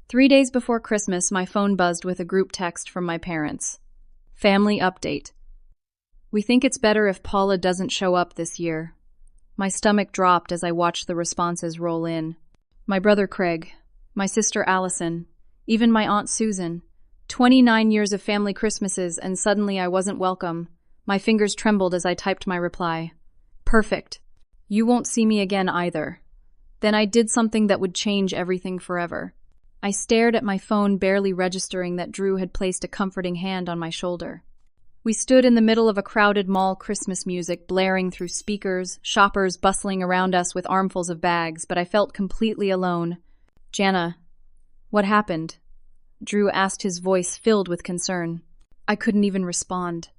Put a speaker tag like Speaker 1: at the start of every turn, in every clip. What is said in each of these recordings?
Speaker 1: 3 days before Christmas, my phone buzzed with a group text from my parents. Family update. We think it's better if Paula doesn't show up this year. My stomach dropped as I watched the responses roll in. My brother Craig, my sister Allison, even my Aunt Susan. 29 years of family Christmases, and suddenly I wasn't welcome. My fingers trembled as I typed my reply. Perfect. You won't see me again either. Then I did something that would change everything forever. I stared at my phone, barely registering that Drew had placed a comforting hand on my shoulder. We stood in the middle of a crowded mall, Christmas music blaring through speakers, shoppers bustling around us with armfuls of bags, but I felt completely alone. Jana, what happened? Drew asked, his voice filled with concern. I couldn't even respond.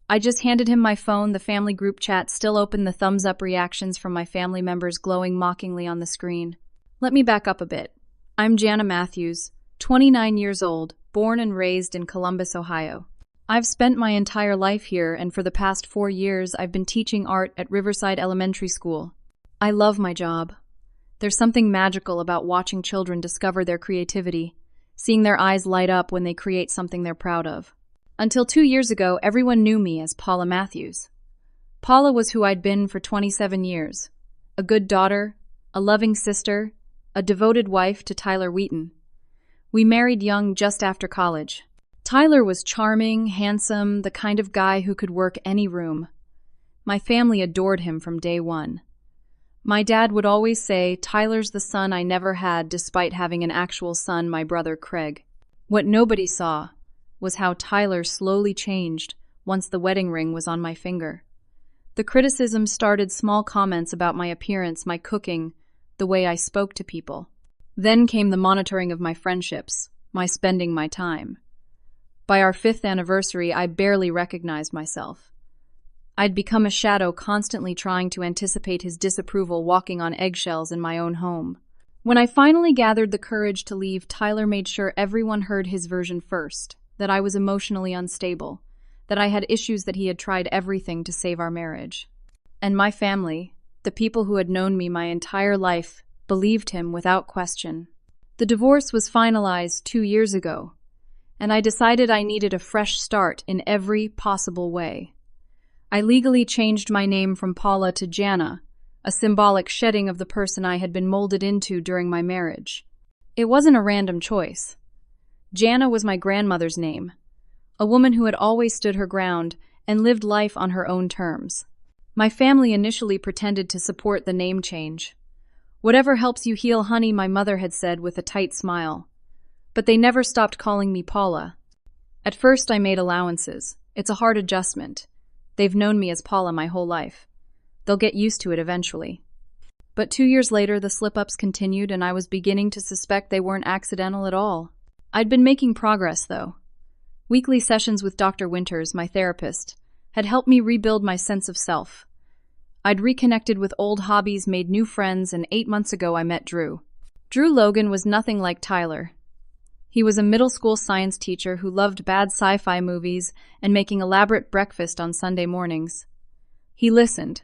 Speaker 1: I just handed him my phone, the family group chat still open, the thumbs-up reactions from my family members glowing mockingly on the screen. Let me back up a bit. I'm Jana Matthews, 29 years old, born and raised in Columbus, Ohio. I've spent my entire life here, and for the past 4 years, I've been teaching art at Riverside Elementary School. I love my job. There's something magical about watching children discover their creativity, seeing their eyes light up when they create something they're proud of. Until 2 years ago, everyone knew me as Paula Matthews. Paula was who I'd been for 27 years. A good daughter, a loving sister, a devoted wife to Tyler Wheaton. We married young just after college. Tyler was charming, handsome, the kind of guy who could work any room. My family adored him from day one. My dad would always say, Tyler's the son I never had, despite having an actual son, my brother Craig. What nobody saw was how Tyler slowly changed once the wedding ring was on my finger. The criticism started, small comments about my appearance, my cooking, the way I spoke to people. Then came the monitoring of my friendships, my spending my time. By our 5th anniversary, I barely recognized myself. I'd become a shadow, constantly trying to anticipate his disapproval, walking on eggshells in my own home. When I finally gathered the courage to leave, Tyler made sure everyone heard his version first, that I was emotionally unstable, that I had issues, that he had tried everything to save our marriage. And my family, the people who had known me my entire life, believed him without question. The divorce was finalized 2 years ago, and I decided I needed a fresh start in every possible way. I legally changed my name from Paula to Jana, a symbolic shedding of the person I had been molded into during my marriage. It wasn't a random choice. Jana was my grandmother's name, a woman who had always stood her ground and lived life on her own terms. My family initially pretended to support the name change. Whatever helps you heal, honey, my mother had said with a tight smile. But they never stopped calling me Paula. At first I made allowances. It's a hard adjustment. They've known me as Paula my whole life. They'll get used to it eventually. But 2 years later, the slip-ups continued, and I was beginning to suspect they weren't accidental at all. I'd been making progress, though. Weekly sessions with Dr. Winters, my therapist, had helped me rebuild my sense of self. I'd reconnected with old hobbies, made new friends, and 8 months ago I met Drew. Drew Logan was nothing like Tyler. He was a middle school science teacher who loved bad sci-fi movies and making elaborate breakfast on Sunday mornings. He listened,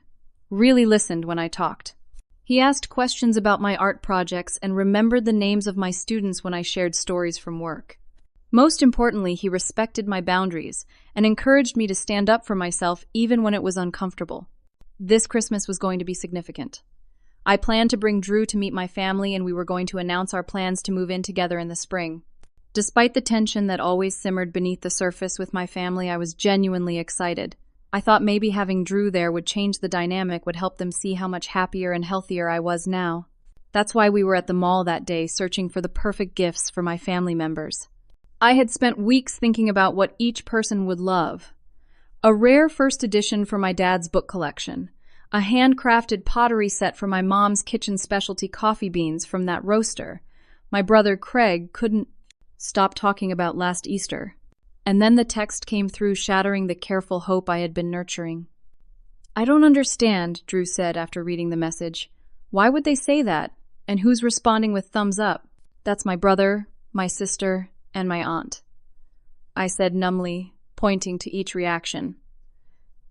Speaker 1: really listened when I talked. He asked questions about my art projects and remembered the names of my students when I shared stories from work. Most importantly, he respected my boundaries and encouraged me to stand up for myself even when it was uncomfortable. This Christmas was going to be significant. I planned to bring Drew to meet my family, and we were going to announce our plans to move in together in the spring. Despite the tension that always simmered beneath the surface with my family, I was genuinely excited. I thought maybe having Drew there would change the dynamic, would help them see how much happier and healthier I was now. That's why we were at the mall that day, searching for the perfect gifts for my family members. I had spent weeks thinking about what each person would love. A rare first edition for my dad's book collection, a handcrafted pottery set for my mom's kitchen specialty coffee beans from that roaster. My brother Craig couldn't stop talking about last Easter. And then the text came through, shattering the careful hope I had been nurturing. I don't understand, Drew said after reading the message. Why would they say that? And who's responding with thumbs up? That's my brother, my sister, and my aunt, I said numbly, pointing to each reaction.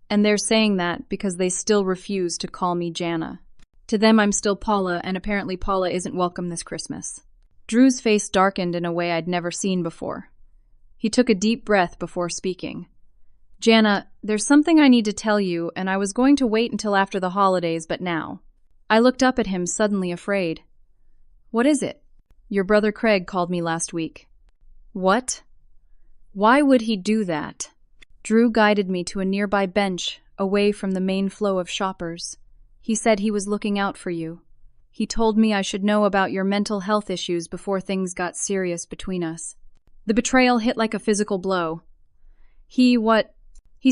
Speaker 1: And they're saying that because they still refuse to call me Jana. To them, I'm still Paula, and apparently Paula isn't welcome this Christmas. Drew's face darkened in a way I'd never seen before. He took a deep breath before speaking. Jana, there's something I need to tell you, and I was going to wait until after the holidays, but now. I looked up at him, suddenly afraid. What is it? Your brother Craig called me last week. What? Why would he do that? Drew guided me to a nearby bench, away from the main flow of shoppers. He said he was looking out for you. He told me I should know about your mental health issues before things got serious between us. The betrayal hit like a physical blow. He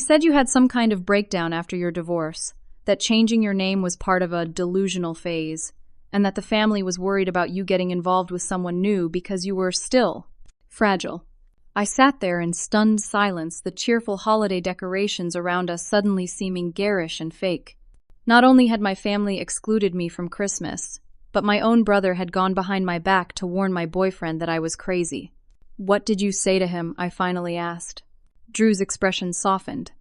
Speaker 1: said you had some kind of breakdown after your divorce, that changing your name was part of a delusional phase, and that the family was worried about you getting involved with someone new because you were still fragile. I sat there in stunned silence, the cheerful holiday decorations around us suddenly seeming garish and fake. Not only had my family excluded me from Christmas, but my own brother had gone behind my back to warn my boyfriend that I was crazy. What did you say to him? I finally asked. Drew's expression softened.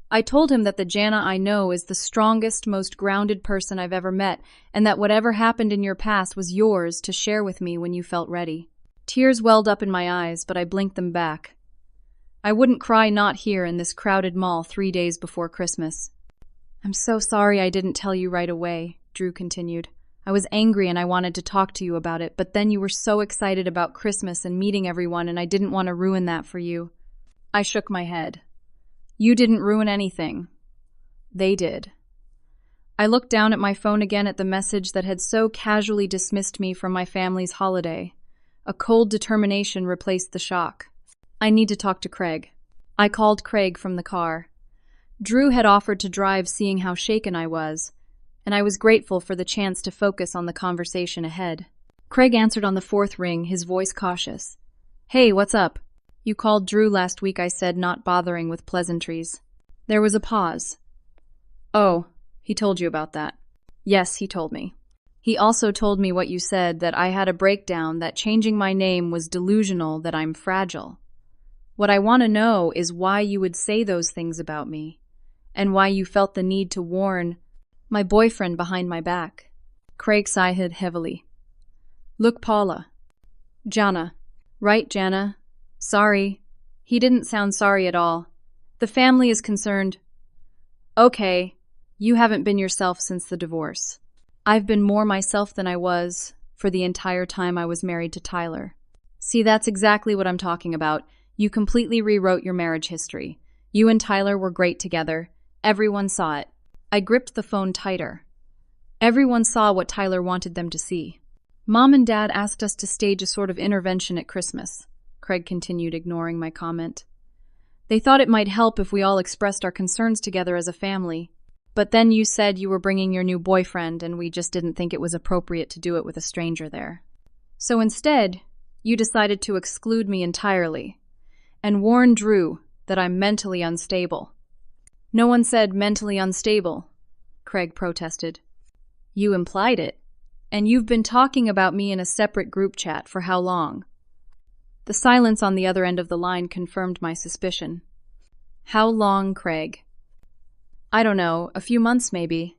Speaker 1: I told him that the Jana I know is the strongest, most grounded person I've ever met, and that whatever happened in your past was yours to share with me when you felt ready. Tears welled up in my eyes, but I blinked them back. I wouldn't cry not here in this crowded mall 3 days before Christmas. I'm so sorry I didn't tell you right away, Drew continued. I was angry and I wanted to talk to you about it, but then you were so excited about Christmas and meeting everyone, and I didn't want to ruin that for you. I shook my head. You didn't ruin anything. They did. I looked down at my phone again at the message that had so casually dismissed me from my family's holiday. A cold determination replaced the shock. I need to talk to Craig. I called Craig from the car. Drew had offered to drive, seeing how shaken I was, and I was grateful for the chance to focus on the conversation ahead. Craig answered on the fourth ring, his voice cautious. Hey, what's up? You called Drew last week, I said, not bothering with pleasantries. There was a pause. Oh, he told you about that. Yes, he told me. He also told me what you said, that I had a breakdown, that changing my name was delusional, that I'm fragile. What I want to know is why you would say those things about me, and why you felt the need to warn my boyfriend behind my back. Craig sighed heavily. Look, Paula. Jana. Right, Jana? Sorry. He didn't sound sorry at all. The family is concerned. Okay, you haven't been yourself since the divorce. I've been more myself than I was for the entire time I was married to Tyler. See, that's exactly what I'm talking about. You completely rewrote your marriage history. You and Tyler were great together. Everyone saw it. I gripped the phone tighter. Everyone saw what Tyler wanted them to see. Mom and Dad asked us to stage a sort of intervention at Christmas, Craig continued, ignoring my comment. They thought it might help if we all expressed our concerns together as a family. But then you said you were bringing your new boyfriend, and we just didn't think it was appropriate to do it with a stranger there. So instead, you decided to exclude me entirely, and warn Drew that I'm mentally unstable. No one said mentally unstable, Craig protested. You implied it, and you've been talking about me in a separate group chat for how long? The silence on the other end of the line confirmed my suspicion. How long, Craig? I don't know, a few months maybe.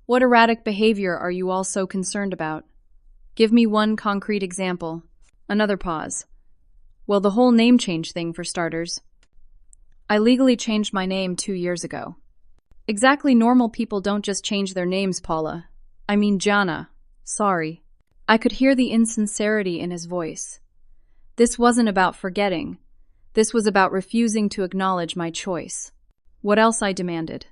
Speaker 1: What erratic behavior are you all so concerned about? Give me one concrete example. Another pause. Well, the whole name change thing, for starters. I legally changed my name 2 years ago. Exactly, normal people don't just change their names, Paula. I mean, Jana. Sorry. I could hear the insincerity in his voice. This wasn't about forgetting. This was about refusing to acknowledge my choice. What else? I demanded.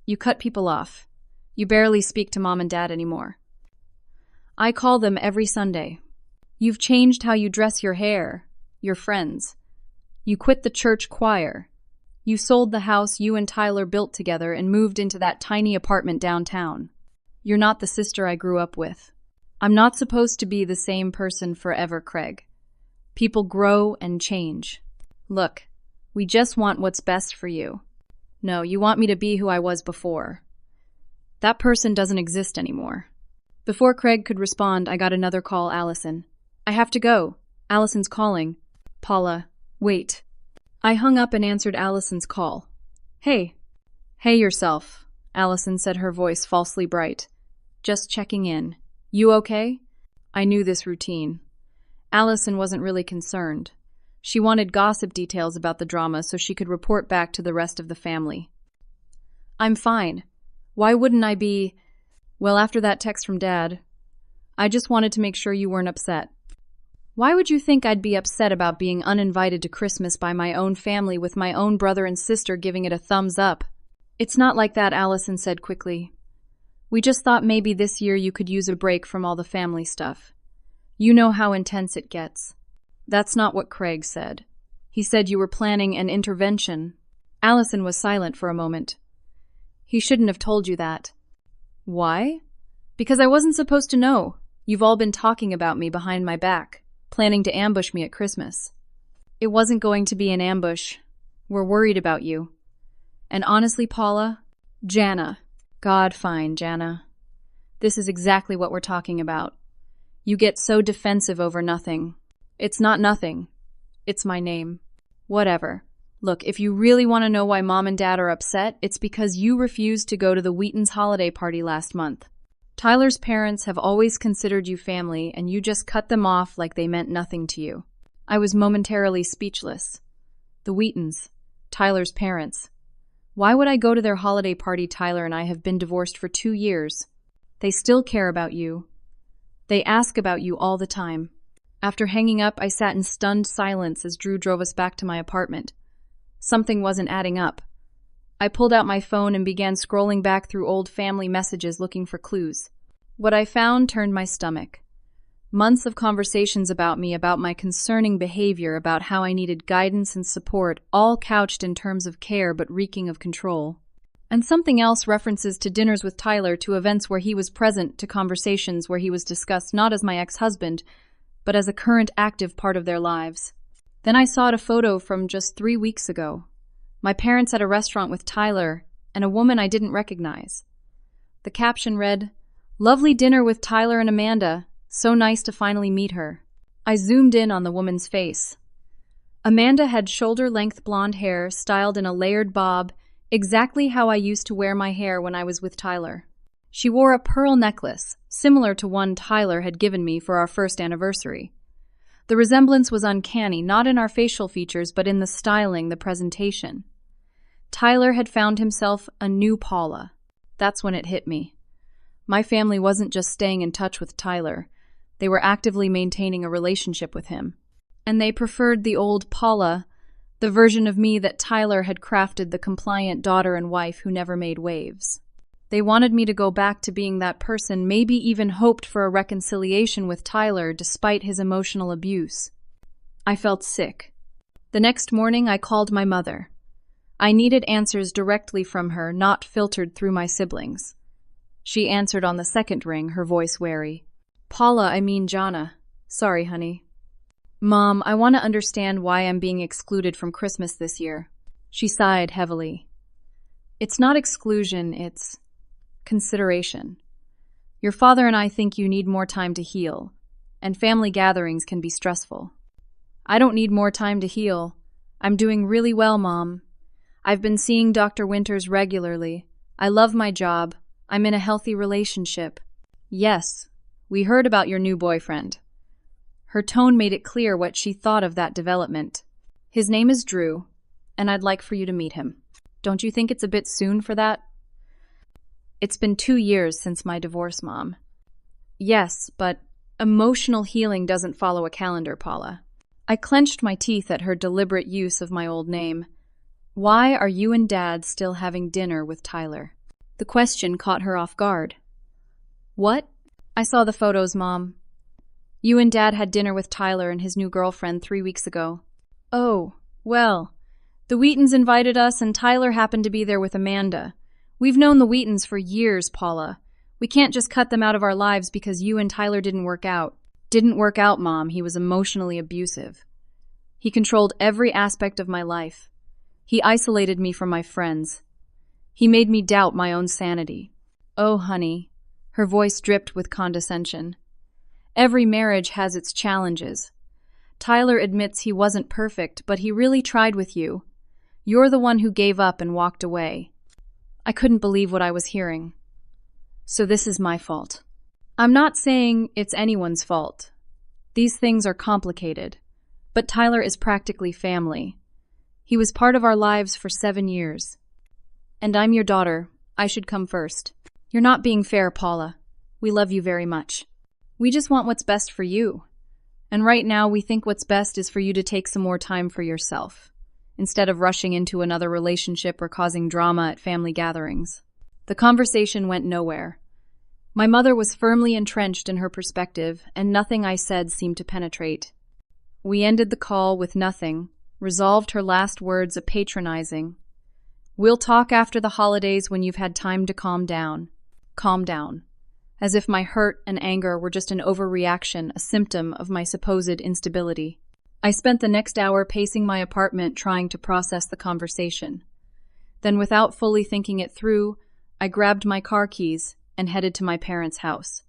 Speaker 1: You cut people off. You barely speak to Mom and Dad anymore. I call them every Sunday. You've changed how you dress your hair, your friends. You quit the church choir. You sold the house you and Tyler built together and moved into that tiny apartment downtown. You're not the sister I grew up with. I'm not supposed to be the same person forever, Craig. People grow and change. Look, we just want what's best for you. No, you want me to be who I was before. That person doesn't exist anymore. Before Craig could respond, I got another call. Allison. I have to go. Allison's calling. Paula, wait. I hung up and answered Allison's call. Hey. Hey yourself, Allison said, her voice falsely bright. Just checking in. You okay? I knew this routine. Allison wasn't really concerned. She wanted gossip details about the drama so she could report back to the rest of the family. I'm fine. Why wouldn't I be? Well, after that text from Dad, I just wanted to make sure you weren't upset. Why would you think I'd be upset about being uninvited to Christmas by my own family with my own brother and sister giving it a thumbs up? It's not like that, Allison said quickly. We just thought maybe this year you could use a break from all the family stuff. You know how intense it gets. That's not what Craig said. He said you were planning an intervention. Allison was silent for a moment. He shouldn't have told you that. Why? Because I wasn't supposed to know. You've all been talking about me behind my back, planning to ambush me at Christmas. It wasn't going to be an ambush. We're worried about you. And honestly, Paula, Jana. God, fine, Jana. This is exactly what we're talking about. You get so defensive over nothing. It's not nothing. It's my name. Whatever. Look, if you really want to know why Mom and Dad are upset, it's because you refused to go to the Wheaton's holiday party last month. Tyler's parents have always considered you family, and you just cut them off like they meant nothing to you. I was momentarily speechless. The Wheatons, Tyler's parents. Why would I go to their holiday party? Tyler and I have been divorced for 2 years. They still care about you. They ask about you all the time. After hanging up, I sat in stunned silence as Drew drove us back to my apartment. Something wasn't adding up. I pulled out my phone and began scrolling back through old family messages looking for clues. What I found turned my stomach. Months of conversations about me, about my concerning behavior, about how I needed guidance and support, all couched in terms of care but reeking of control. And something else, references to dinners with Tyler, to events where he was present, to conversations where he was discussed not as my ex-husband, but as a current active part of their lives. Then I saw a photo from just 3 weeks ago. My parents at a restaurant with Tyler and a woman I didn't recognize. The caption read, "Lovely dinner with Tyler and Amanda. So nice to finally meet her." I zoomed in on the woman's face. Amanda had shoulder-length blonde hair styled in a layered bob, exactly how I used to wear my hair when I was with Tyler. She wore a pearl necklace, similar to one Tyler had given me for our first anniversary. The resemblance was uncanny, not in our facial features, but in the styling, the presentation. Tyler had found himself a new Paula. That's when it hit me. My family wasn't just staying in touch with Tyler. They were actively maintaining a relationship with him. And they preferred the old Paula, the version of me that Tyler had crafted, the compliant daughter and wife who never made waves. They wanted me to go back to being that person, maybe even hoped for a reconciliation with Tyler despite his emotional abuse. I felt sick. The next morning, I called my mother. I needed answers directly from her, not filtered through my siblings. She answered on the second ring, her voice wary. "Paula, I mean Jana. Sorry, honey." "Mom, I want to understand why I'm being excluded from Christmas this year." She sighed heavily. "It's not exclusion, it's consideration. Your father and I think you need more time to heal, and family gatherings can be stressful." "I don't need more time to heal. I'm doing really well, Mom. I've been seeing Dr. Winters regularly. I love my job. I'm in a healthy relationship." "Yes, we heard about your new boyfriend." Her tone made it clear what she thought of that development. "His name is Drew, and I'd like for you to meet him. Don't you think it's a bit soon for that?" "It's been 2 years since my divorce, Mom." "Yes, but emotional healing doesn't follow a calendar, Paula." I clenched my teeth at her deliberate use of my old name. "Why are you and Dad still having dinner with Tyler?" The question caught her off guard. "What?" "I saw the photos, Mom. You and Dad had dinner with Tyler and his new girlfriend 3 weeks ago." "Oh, well, the Wheatons invited us and Tyler happened to be there with Amanda. We've known the Wheatons for years, Paula. We can't just cut them out of our lives because you and Tyler didn't work out." "Didn't work out, Mom. He was emotionally abusive. He controlled every aspect of my life. He isolated me from my friends. He made me doubt my own sanity." "Oh, honey." Her voice dripped with condescension. "Every marriage has its challenges. Tyler admits he wasn't perfect, but he really tried with you. You're the one who gave up and walked away." I couldn't believe what I was hearing. "So this is my fault." "I'm not saying it's anyone's fault. These things are complicated, but Tyler is practically family. He was part of our lives for 7 years. And I'm your daughter. I should come first. You're not being fair, Paula. We love you very much. We just want what's best for you. And right now, we think what's best is for you to take some more time for yourself, instead of rushing into another relationship or causing drama at family gatherings. The conversation went nowhere. My mother was firmly entrenched in her perspective, and nothing I said seemed to penetrate. We ended the call with nothing, resolved her last words a patronizing, "We'll talk after the holidays when you've had time to calm down." Calm down. As if my hurt and anger were just an overreaction, a symptom of my supposed instability. I spent the next hour pacing my apartment trying to process the conversation. Then, without fully thinking it through, I grabbed my car keys and headed to my parents' house.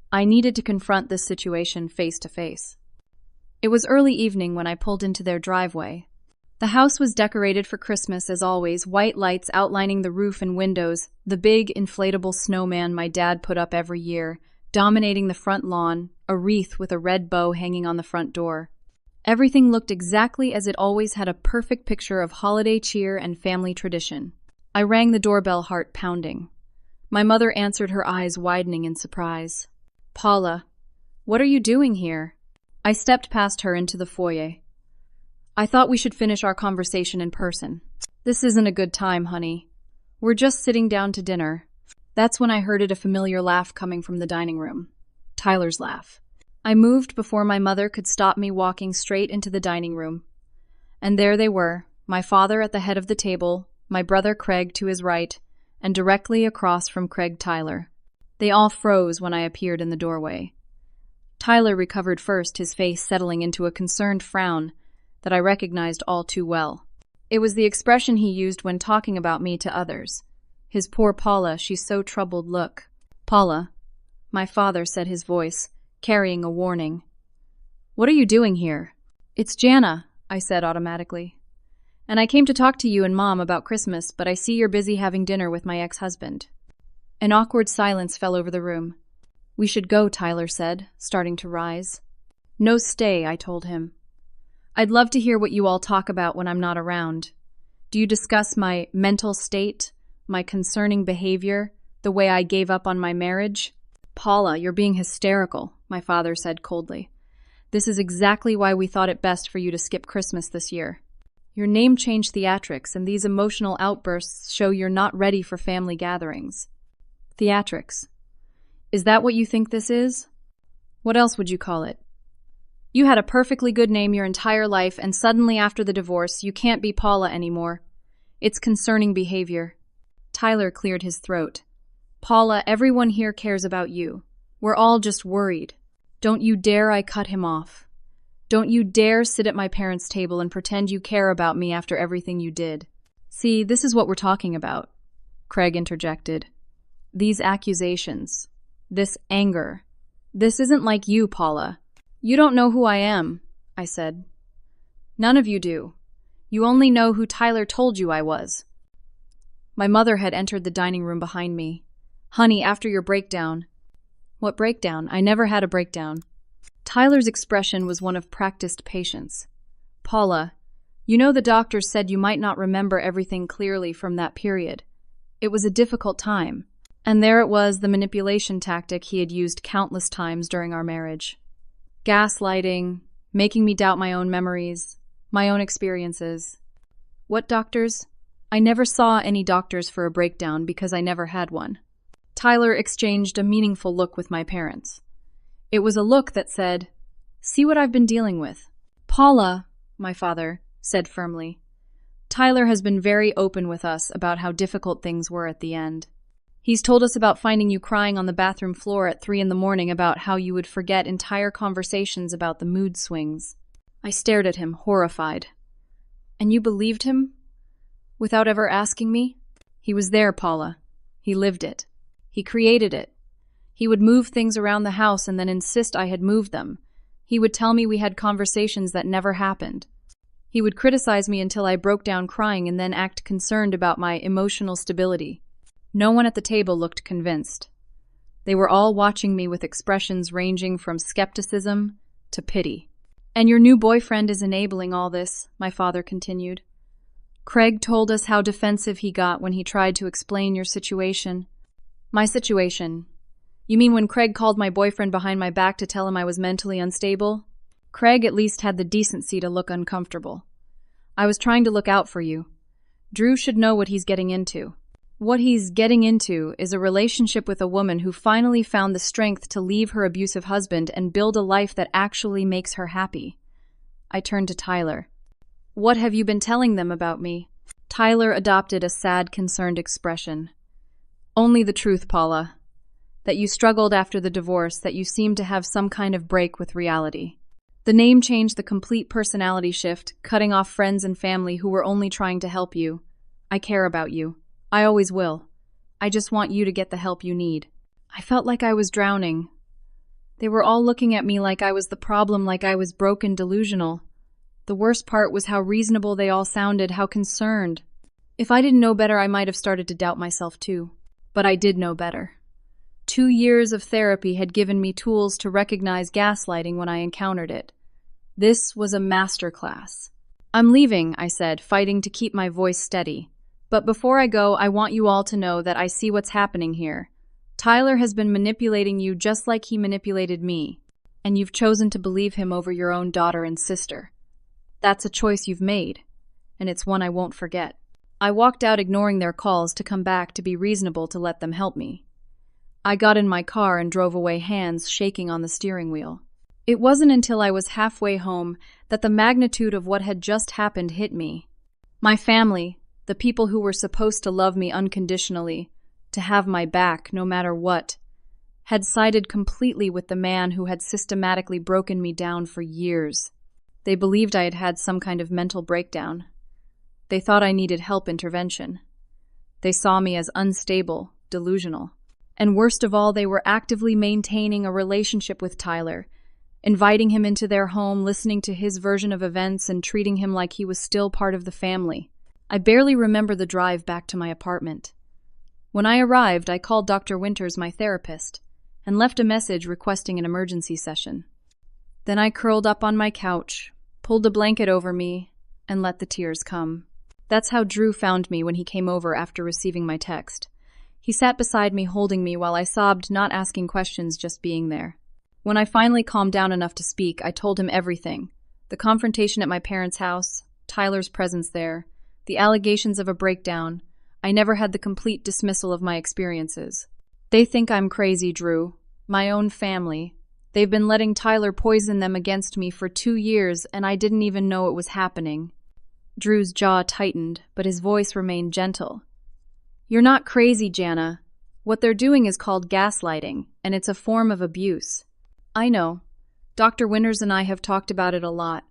Speaker 1: I needed to confront this situation face to face. It was early evening when I pulled into their driveway. The house was decorated for Christmas as always, white lights outlining the roof and windows, the big inflatable snowman my dad put up every year, dominating the front lawn, a wreath with a red bow hanging on the front door. Everything looked exactly as it always had, a perfect picture of holiday cheer and family tradition. I rang the doorbell, heart pounding. My mother answered, her eyes widening in surprise. "Paula, what are you doing here?" I stepped past her into the foyer. "I thought we should finish our conversation in person." "This isn't a good time, honey. We're just sitting down to dinner." That's when I heard a familiar laugh coming from the dining room. Tyler's laugh. I moved before my mother could stop me, walking straight into the dining room. And there they were, my father at the head of the table, my brother Craig to his right, and directly across from Craig, Tyler. They all froze when I appeared in the doorway. Tyler recovered first, his face settling into a concerned frown that I recognized all too well. It was the expression he used when talking about me to others. His poor Paula, she's so troubled look. "Paula," my father said, his voice carrying a warning. "What are you doing here?" "It's Jana," I said automatically. "And I came to talk to you and Mom about Christmas, but I see you're busy having dinner with my ex-husband." An awkward silence fell over the room. "We should go," Tyler said, starting to rise. "No, stay," I told him. "I'd love to hear what you all talk about when I'm not around. Do you discuss my mental state, my concerning behavior, the way I gave up on my marriage?" "Paula, you're being hysterical," my father said coldly. "This is exactly why we thought it best for you to skip Christmas this year. Your name change theatrics, and these emotional outbursts show you're not ready for family gatherings." "Theatrics? Is that what you think this is? What else would you call it? You had a perfectly good name your entire life, and suddenly after the divorce, you can't be Paula anymore. It's concerning behavior." Tyler cleared his throat. "Paula, everyone here cares about you. We're all just worried. Don't you dare," I cut him off. "Don't you dare sit at my parents' table and pretend you care about me after everything you did." "See, this is what we're talking about," Craig interjected. "These accusations. This anger. This isn't like you, Paula." "You don't know who I am," I said. "None of you do. You only know who Tyler told you I was." My mother had entered the dining room behind me. "Honey, after your breakdown." "What breakdown? I never had a breakdown." Tyler's expression was one of practiced patience. "Paula, you know the doctors said you might not remember everything clearly from that period. It was a difficult time." And there it was, the manipulation tactic he had used countless times during our marriage. Gaslighting, making me doubt my own memories, my own experiences. "What doctors?" "I never saw any doctors for a breakdown because I never had one." Tyler exchanged a meaningful look with my parents. It was a look that said, "See what I've been dealing with." "Paula," my father said firmly, "Tyler has been very open with us about how difficult things were at the end. He's told us about finding you crying on the bathroom floor at 3 a.m, about how you would forget entire conversations about the mood swings." I stared at him, horrified. "And you believed him? Without ever asking me?" "He was there, Paula. He lived it. He created it. He would move things around the house and then insist I had moved them. He would tell me we had conversations that never happened. He would criticize me until I broke down crying and then act concerned about my emotional stability." No one at the table looked convinced. They were all watching me with expressions ranging from skepticism to pity. And your new boyfriend is enabling all this, my father continued. Craig told us how defensive he got when he tried to explain your situation. My situation? You mean when Craig called my boyfriend behind my back to tell him I was mentally unstable? Craig at least had the decency to look uncomfortable. I was trying to look out for you. Drew should know what he's getting into. What he's getting into is a relationship with a woman who finally found the strength to leave her abusive husband and build a life that actually makes her happy. I turned to Tyler. What have you been telling them about me? Tyler adopted a sad, concerned expression. Only the truth, Paula. That you struggled after the divorce, that you seemed to have some kind of break with reality. The name changed, the complete personality shift, cutting off friends and family who were only trying to help you. I care about you. I always will. I just want you to get the help you need. I felt like I was drowning. They were all looking at me like I was the problem, like I was broken, delusional. The worst part was how reasonable they all sounded, how concerned. If I didn't know better, I might have started to doubt myself too. But I did know better. 2 years of therapy had given me tools to recognize gaslighting when I encountered it. This was a masterclass. I'm leaving, I said, fighting to keep my voice steady. But before I go, I want you all to know that I see what's happening here. Tyler has been manipulating you just like he manipulated me, and you've chosen to believe him over your own daughter and sister. That's a choice you've made, and it's one I won't forget. I walked out, ignoring their calls to come back, to be reasonable, to let them help me. I got in my car and drove away, hands shaking on the steering wheel. It wasn't until I was halfway home that the magnitude of what had just happened hit me. My family, the people who were supposed to love me unconditionally, to have my back no matter what, had sided completely with the man who had systematically broken me down for years. They believed I had had some kind of mental breakdown. They thought I needed help, intervention. They saw me as unstable, delusional. And worst of all, they were actively maintaining a relationship with Tyler, inviting him into their home, listening to his version of events, and treating him like he was still part of the family. I barely remember the drive back to my apartment. When I arrived, I called Dr. Winters, my therapist, and left a message requesting an emergency session. Then I curled up on my couch, pulled a blanket over me, and let the tears come. That's how Drew found me when he came over after receiving my text. He sat beside me, holding me while I sobbed, not asking questions, just being there. When I finally calmed down enough to speak, I told him everything. The confrontation at my parents' house, Tyler's presence there, the allegations of a breakdown. I never had the complete dismissal of my experiences. They think I'm crazy, Drew. My own family. They've been letting Tyler poison them against me for 2 years, and I didn't even know it was happening. Drew's jaw tightened, but his voice remained gentle. You're not crazy, Jana. What they're doing is called gaslighting, and it's a form of abuse. I know. Dr. Winters and I have talked about it a lot.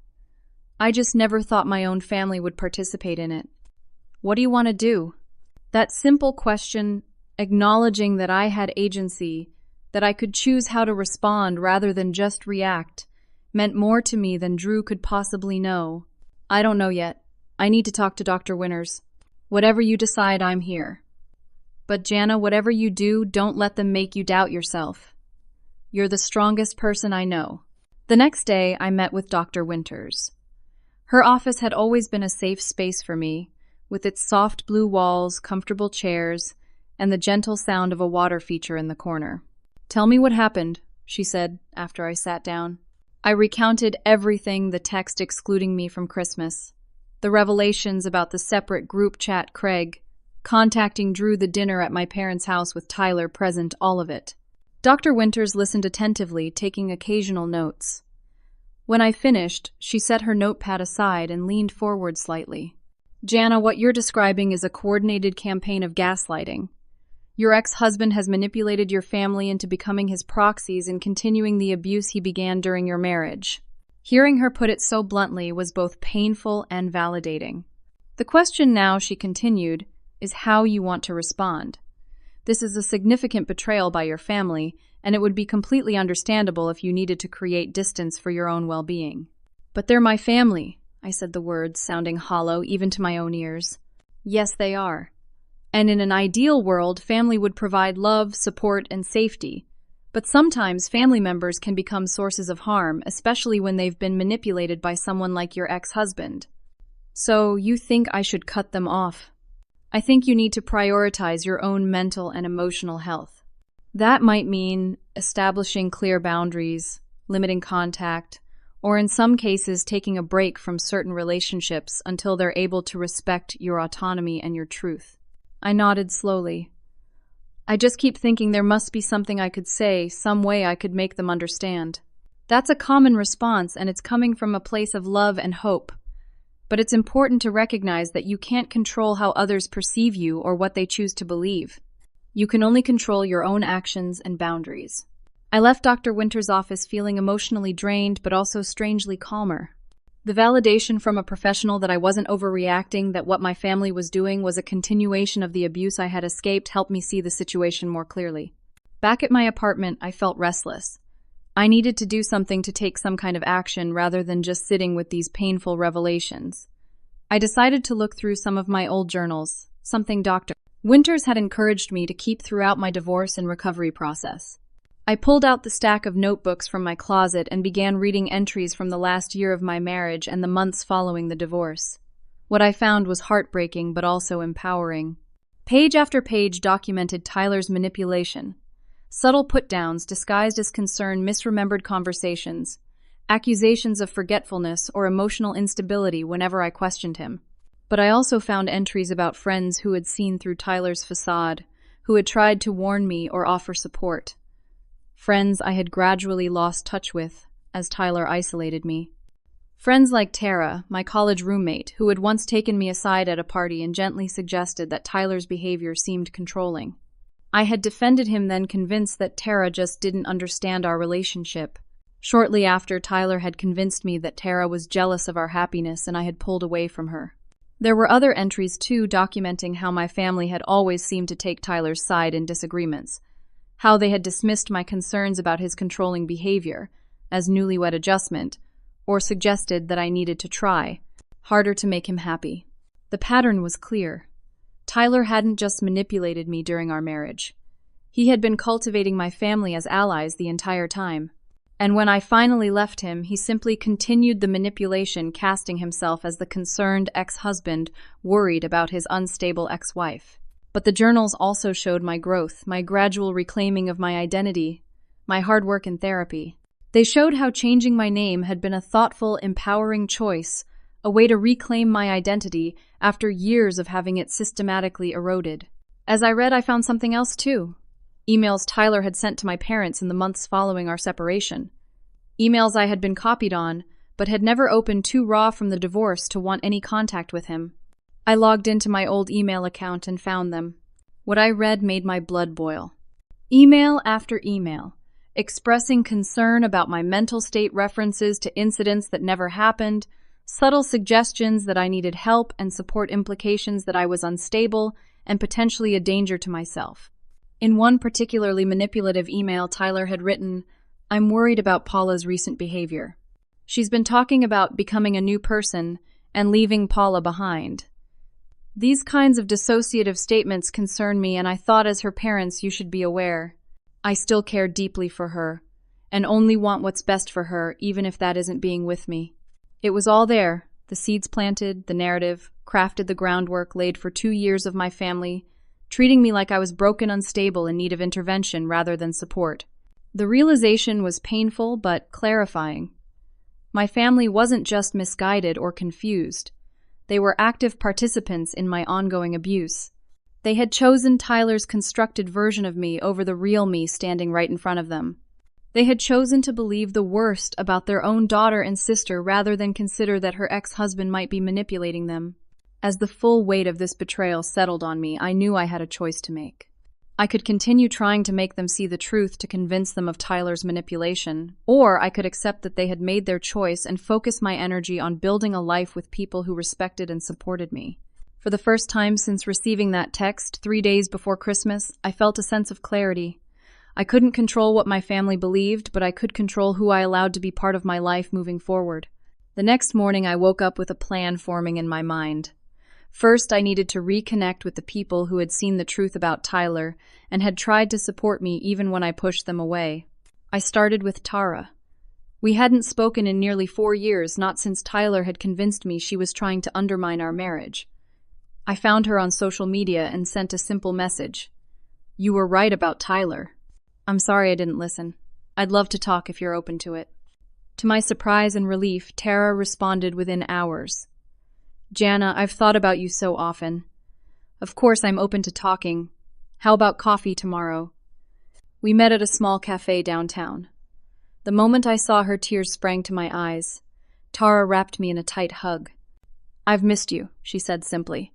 Speaker 1: I just never thought my own family would participate in it. What do you want to do? That simple question, acknowledging that I had agency, that I could choose how to respond rather than just react, meant more to me than Drew could possibly know. I don't know yet. I need to talk to Dr. Winters. Whatever you decide, I'm here. But Jana, whatever you do, don't let them make you doubt yourself. You're the strongest person I know. The next day, I met with Dr. Winters. Her office had always been a safe space for me, with its soft blue walls, comfortable chairs, and the gentle sound of a water feature in the corner. Tell me what happened, she said after I sat down. I recounted everything, the text excluding me from Christmas, the revelations about the separate group chat Craig, contacting Drew, the dinner at my parents' house with Tyler present, all of it. Dr. Winters listened attentively, taking occasional notes. When I finished, she set her notepad aside and leaned forward slightly. Jana, what you're describing is a coordinated campaign of gaslighting. Your ex-husband has manipulated your family into becoming his proxies and continuing the abuse he began during your marriage. Hearing her put it so bluntly was both painful and validating. The question now, she continued, is how you want to respond. This is a significant betrayal by your family, and it would be completely understandable if you needed to create distance for your own well-being. But they're my family, I said, the words sounding hollow even to my own ears. Yes, they are. And in an ideal world, family would provide love, support, and safety. But sometimes family members can become sources of harm, especially when they've been manipulated by someone like your ex-husband. So, you think I should cut them off? I think you need to prioritize your own mental and emotional health. That might mean establishing clear boundaries, limiting contact, or in some cases taking a break from certain relationships until they're able to respect your autonomy and your truth. I nodded slowly. I just keep thinking there must be something I could say, some way I could make them understand. That's a common response, and it's coming from a place of love and hope. But it's important to recognize that you can't control how others perceive you or what they choose to believe. You can only control your own actions and boundaries. I left Dr. Winter's office feeling emotionally drained, but also strangely calmer. The validation from a professional that I wasn't overreacting, that what my family was doing was a continuation of the abuse I had escaped, helped me see the situation more clearly. Back at my apartment, I felt restless. I needed to do something, to take some kind of action rather than just sitting with these painful revelations. I decided to look through some of my old journals, something Dr. Winters had encouraged me to keep throughout my divorce and recovery process. I pulled out the stack of notebooks from my closet and began reading entries from the last year of my marriage and the months following the divorce. What I found was heartbreaking but also empowering. Page after page documented Tyler's manipulation. Subtle put-downs disguised as concern, misremembered conversations, accusations of forgetfulness or emotional instability whenever I questioned him. But I also found entries about friends who had seen through Tyler's facade, who had tried to warn me or offer support. Friends I had gradually lost touch with as Tyler isolated me. Friends like Tara, my college roommate, who had once taken me aside at a party and gently suggested that Tyler's behavior seemed controlling. I had defended him, then convinced that Tara just didn't understand our relationship. Shortly after, Tyler had convinced me that Tara was jealous of our happiness and I had pulled away from her. There were other entries too, documenting how my family had always seemed to take Tyler's side in disagreements, how they had dismissed my concerns about his controlling behavior as newlywed adjustment, or suggested that I needed to try harder to make him happy. The pattern was clear. Tyler hadn't just manipulated me during our marriage. He had been cultivating my family as allies the entire time. And when I finally left him, he simply continued the manipulation, casting himself as the concerned ex-husband worried about his unstable ex-wife. But the journals also showed my growth, my gradual reclaiming of my identity, my hard work in therapy. They showed how changing my name had been a thoughtful, empowering choice, a way to reclaim my identity after years of having it systematically eroded. As I read, I found something else too. Emails Tyler had sent to my parents in the months following our separation. Emails I had been copied on, but had never opened, too raw from the divorce to want any contact with him. I logged into my old email account and found them. What I read made my blood boil. Email after email, expressing concern about my mental state, references to incidents that never happened, subtle suggestions that I needed help, and support implications that I was unstable and potentially a danger to myself. In one particularly manipulative email, Tyler had written, "I'm worried about Paula's recent behavior. She's been talking about becoming a new person and leaving Paula behind. These kinds of dissociative statements concern me, and I thought as her parents you should be aware. I still care deeply for her, and only want what's best for her, even if that isn't being with me." It was all there, the seeds planted, the narrative, crafted, the groundwork laid for 2 years of my family, treating me like I was broken, unstable, in need of intervention rather than support. The realization was painful but clarifying. My family wasn't just misguided or confused. They were active participants in my ongoing abuse. They had chosen Tyler's constructed version of me over the real me standing right in front of them. They had chosen to believe the worst about their own daughter and sister rather than consider that her ex-husband might be manipulating them. As the full weight of this betrayal settled on me, I knew I had a choice to make. I could continue trying to make them see the truth to convince them of Tyler's manipulation, or I could accept that they had made their choice and focus my energy on building a life with people who respected and supported me. For the first time since receiving that text 3 days before Christmas, I felt a sense of clarity. I couldn't control what my family believed, but I could control who I allowed to be part of my life moving forward. The next morning, I woke up with a plan forming in my mind. First, I needed to reconnect with the people who had seen the truth about Tyler and had tried to support me even when I pushed them away. I started with Tara. We hadn't spoken in nearly 4 years, not since Tyler had convinced me she was trying to undermine our marriage. I found her on social media and sent a simple message. "You were right about Tyler. I'm sorry I didn't listen. I'd love to talk if you're open to it." To my surprise and relief, Tara responded within hours. "Jana, I've thought about you so often. Of course I'm open to talking. How about coffee tomorrow?" We met at a small cafe downtown. The moment I saw her, tears sprang to my eyes. Tara wrapped me in a tight hug. "I've missed you," she said simply.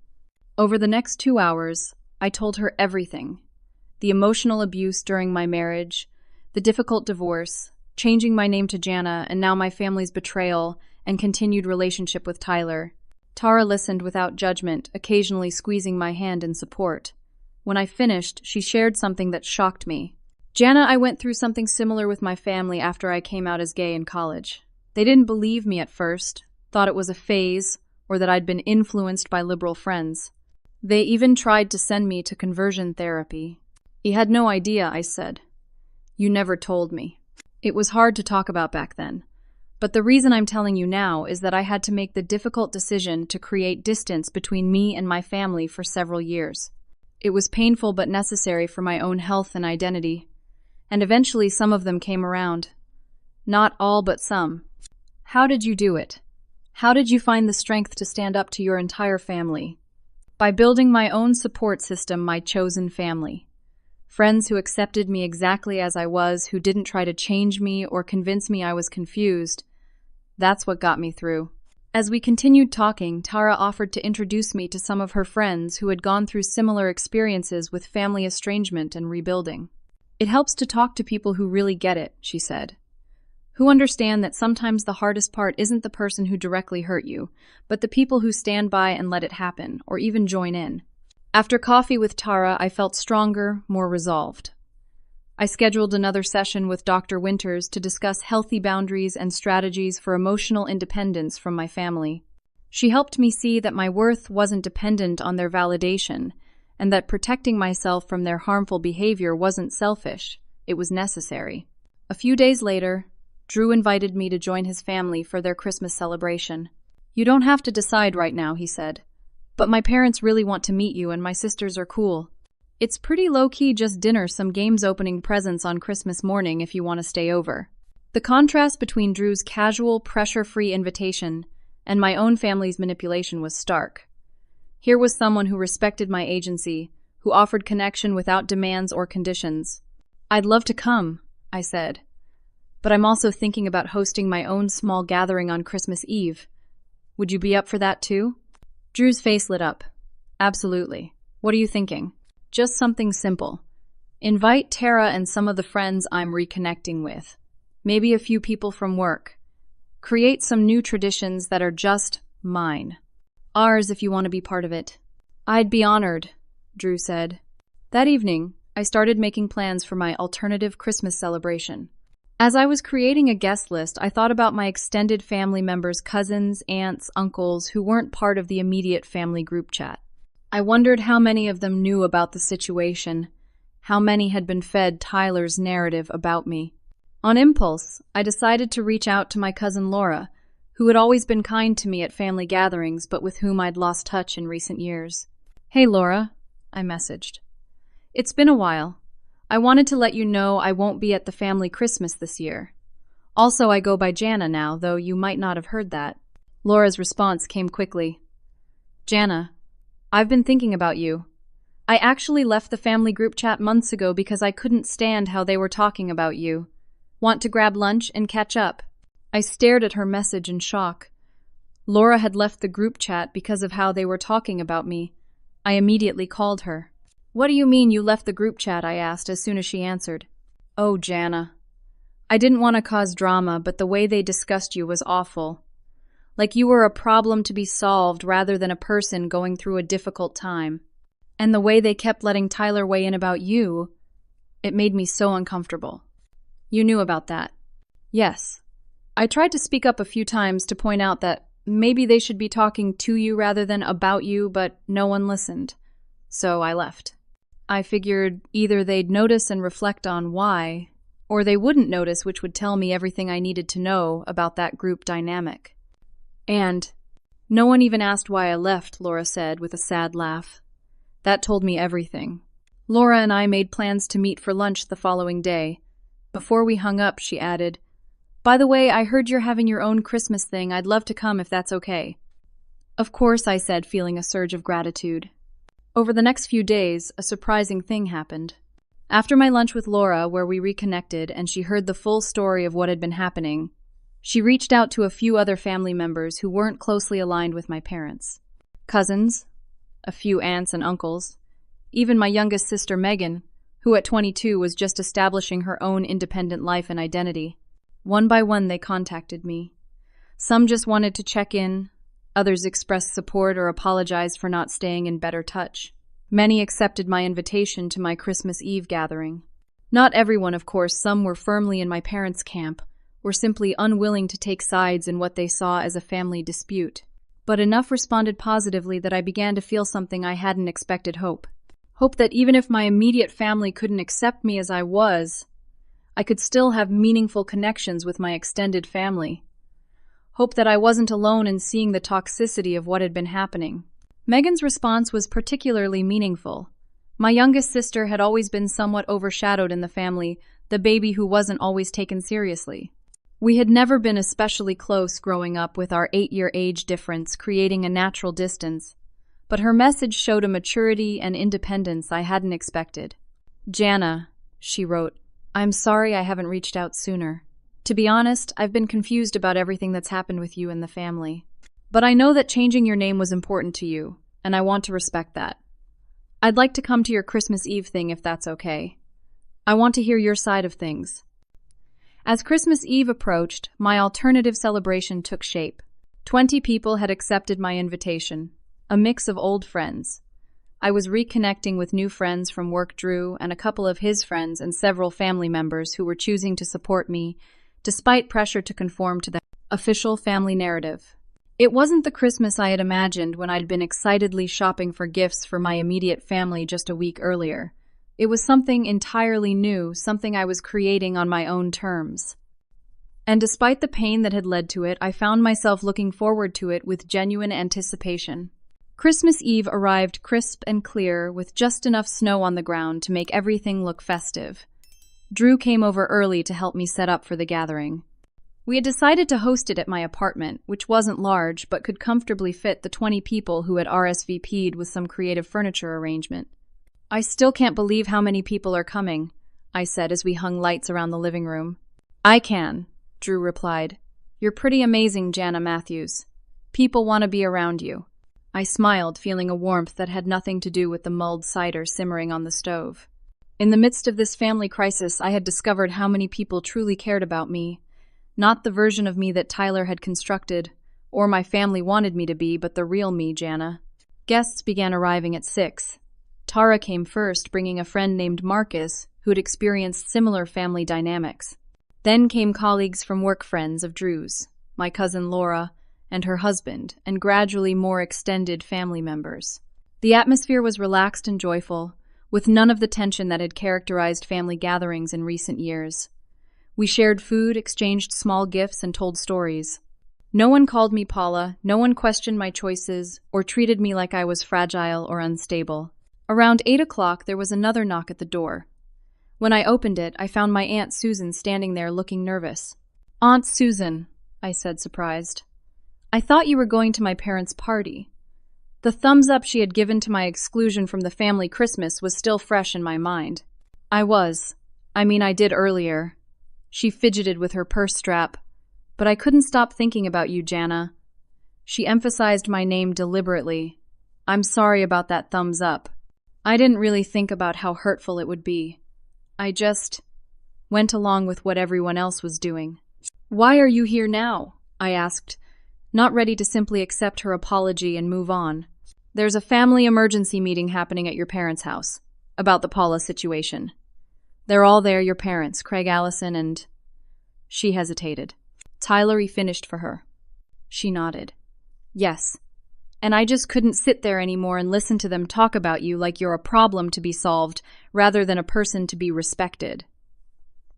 Speaker 1: Over the next 2 hours, I told her everything. The emotional abuse during my marriage, the difficult divorce, changing my name to Jana, and now my family's betrayal and continued relationship with Tyler. Tara listened without judgment, occasionally squeezing my hand in support. When I finished, she shared something that shocked me. "Jana, I went through something similar with my family after I came out as gay in college. They didn't believe me at first, thought it was a phase, or that I'd been influenced by liberal friends. They even tried to send me to conversion therapy." "You had no idea," I said. "You never told me." It was hard to talk about back then. But the reason I'm telling you now is that I had to make the difficult decision to create distance between me and my family for several years. It was painful but necessary for my own health and identity. And eventually some of them came around. Not all, but some. How did you do it? How did you find the strength to stand up to your entire family? By building my own support system, my chosen family. Friends who accepted me exactly as I was, who didn't try to change me or convince me I was confused. That's what got me through. As we continued talking, Tara offered to introduce me to some of her friends who had gone through similar experiences with family estrangement and rebuilding. "It helps to talk to people who really get it," she said. "Who understand that sometimes the hardest part isn't the person who directly hurt you, but the people who stand by and let it happen, or even join in." After coffee with Tara, I felt stronger, more resolved. I scheduled another session with Dr. Winters to discuss healthy boundaries and strategies for emotional independence from my family. She helped me see that my worth wasn't dependent on their validation, and that protecting myself from their harmful behavior wasn't selfish, it was necessary. A few days later, Drew invited me to join his family for their Christmas celebration. "You don't have to decide right now," he said. "But my parents really want to meet you and my sisters are cool. It's pretty low-key, just dinner, some games, opening presents on Christmas morning if you want to stay over." The contrast between Drew's casual, pressure-free invitation and my own family's manipulation was stark. Here was someone who respected my agency, who offered connection without demands or conditions. "I'd love to come," I said. "But I'm also thinking about hosting my own small gathering on Christmas Eve. Would you be up for that too?" Drew's face lit up. "Absolutely. What are you thinking?" "Just something simple. Invite Tara and some of the friends I'm reconnecting with. Maybe a few people from work. Create some new traditions that are just mine. Ours if you want to be part of it." "I'd be honored," Drew said. That evening, I started making plans for my alternative Christmas celebration. As I was creating a guest list, I thought about my extended family members, cousins, aunts, uncles, who weren't part of the immediate family group chat. I wondered how many of them knew about the situation, how many had been fed Tyler's narrative about me. On impulse, I decided to reach out to my cousin Laura, who had always been kind to me at family gatherings, but with whom I'd lost touch in recent years. "Hey, Laura," I messaged. "It's been a while. I wanted to let you know I won't be at the family Christmas this year. Also, I go by Jana now, though you might not have heard that." Laura's response came quickly. "Jana, I've been thinking about you. I actually left the family group chat months ago because I couldn't stand how they were talking about you. Want to grab lunch and catch up?" I stared at her message in shock. Laura had left the group chat because of how they were talking about me. I immediately called her. "What do you mean you left the group chat?" I asked as soon as she answered. "Oh, Jana. I didn't want to cause drama, but the way they discussed you was awful. Like you were a problem to be solved rather than a person going through a difficult time. And the way they kept letting Tyler weigh in about you, it made me so uncomfortable." "You knew about that?" "Yes. I tried to speak up a few times to point out that maybe they should be talking to you rather than about you, but no one listened. So I left. I figured either they'd notice and reflect on why, or they wouldn't notice, which would tell me everything I needed to know about that group dynamic. And no one even asked why I left, Laura said with a sad laugh. That told me everything. Laura and I made plans to meet for lunch the following day. Before we hung up, she added, "By the way, I heard you're having your own Christmas thing. I'd love to come if that's okay." Of course, I said, feeling a surge of gratitude. Over the next few days, a surprising thing happened. After my lunch with Laura, where we reconnected and she heard the full story of what had been happening, she reached out to a few other family members who weren't closely aligned with my parents. Cousins, a few aunts and uncles, even my youngest sister Megan, who at 22 was just establishing her own independent life and identity. One by one they contacted me. Some just wanted to check in, others expressed support or apologized for not staying in better touch. Many accepted my invitation to my Christmas Eve gathering. Not everyone, of course. Some were firmly in my parents' camp, were simply unwilling to take sides in what they saw as a family dispute. But enough responded positively that I began to feel something I hadn't expected: hope. Hope that even if my immediate family couldn't accept me as I was, I could still have meaningful connections with my extended family. Hope that I wasn't alone in seeing the toxicity of what had been happening. Megan's response was particularly meaningful. My youngest sister had always been somewhat overshadowed in the family, the baby who wasn't always taken seriously. We had never been especially close growing up, with our 8-year age difference creating a natural distance, but her message showed a maturity and independence I hadn't expected. "Jana," she wrote, "I'm sorry I haven't reached out sooner. To be honest, I've been confused about everything that's happened with you and the family. But I know that changing your name was important to you, and I want to respect that. I'd like to come to your Christmas Eve thing if that's okay. I want to hear your side of things." As Christmas Eve approached, my alternative celebration took shape. 20 people had accepted my invitation, a mix of old friends. I was reconnecting with new friends from work: Drew and a couple of his friends, and several family members who were choosing to support me, despite pressure to conform to the official family narrative. It wasn't the Christmas I had imagined when I'd been excitedly shopping for gifts for my immediate family just a week earlier. It was something entirely new, something I was creating on my own terms. And despite the pain that had led to it, I found myself looking forward to it with genuine anticipation. Christmas Eve arrived crisp and clear, with just enough snow on the ground to make everything look festive. Drew came over early to help me set up for the gathering. We had decided to host it at my apartment, which wasn't large but could comfortably fit the 20 people who had RSVP'd with some creative furniture arrangement. "I still can't believe how many people are coming," I said as we hung lights around the living room. "I can," Drew replied. "You're pretty amazing, Jana Matthews. People want to be around you." I smiled, feeling a warmth that had nothing to do with the mulled cider simmering on the stove. In the midst of this family crisis, I had discovered how many people truly cared about me. Not the version of me that Tyler had constructed, or my family wanted me to be, but the real me, Jana. Guests began arriving at 6. Tara came first, bringing a friend named Marcus, who'd experienced similar family dynamics. Then came colleagues from work, friends of Drew's, my cousin Laura, and her husband, and gradually more extended family members. The atmosphere was relaxed and joyful, with none of the tension that had characterized family gatherings in recent years. We shared food, exchanged small gifts, and told stories. No one called me Paula, no one questioned my choices, or treated me like I was fragile or unstable. Around 8 o'clock, there was another knock at the door. When I opened it, I found my Aunt Susan standing there looking nervous. "Aunt Susan," I said, surprised. "I thought you were going to my parents' party." The thumbs up she had given to my exclusion from the family Christmas was still fresh in my mind. I did earlier. She fidgeted with her purse strap. "But I couldn't stop thinking about you, Jana." She emphasized my name deliberately. "I'm sorry about that thumbs up. I didn't really think about how hurtful it would be. I just went along with what everyone else was doing." "Why are you here now?" I asked, not ready to simply accept her apology and move on. "There's a family emergency meeting happening at your parents' house about the Paula situation. They're all there, your parents, Craig, Allison, and..." She hesitated. "Tyler finished for her." She nodded. Yes. And I just couldn't sit there anymore and listen to them talk about you like you're a problem to be solved rather than a person to be respected.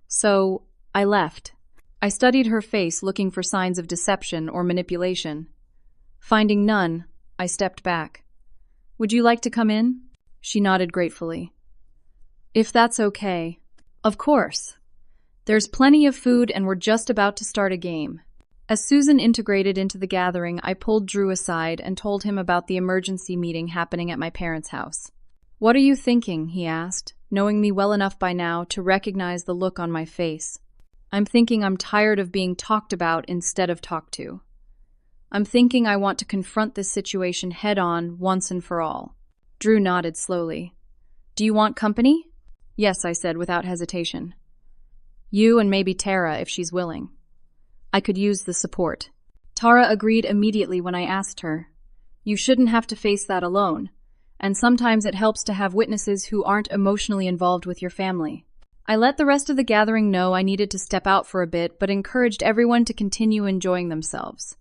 Speaker 1: So, I left. I studied her face looking for signs of deception or manipulation. Finding none, I stepped back. Would you like to come in? She nodded gratefully. If that's okay. Of course. There's plenty of food and we're just about to start a game. As Susan integrated into the gathering, I pulled Drew aside and told him about the emergency meeting happening at my parents' house. What are you thinking? He asked, knowing me well enough by now to recognize the look on my face. I'm thinking I'm tired of being talked about instead of talked to. I'm thinking I want to confront this situation head-on once and for all. Drew nodded slowly. Do you want company? Yes, I said without hesitation. You and maybe Tara if she's willing. I could use the support. Tara agreed immediately when I asked her. You shouldn't have to face that alone, and sometimes it helps to have witnesses who aren't emotionally involved with your family. I let the rest of the gathering know I needed to step out for a bit, but encouraged everyone to continue enjoying themselves.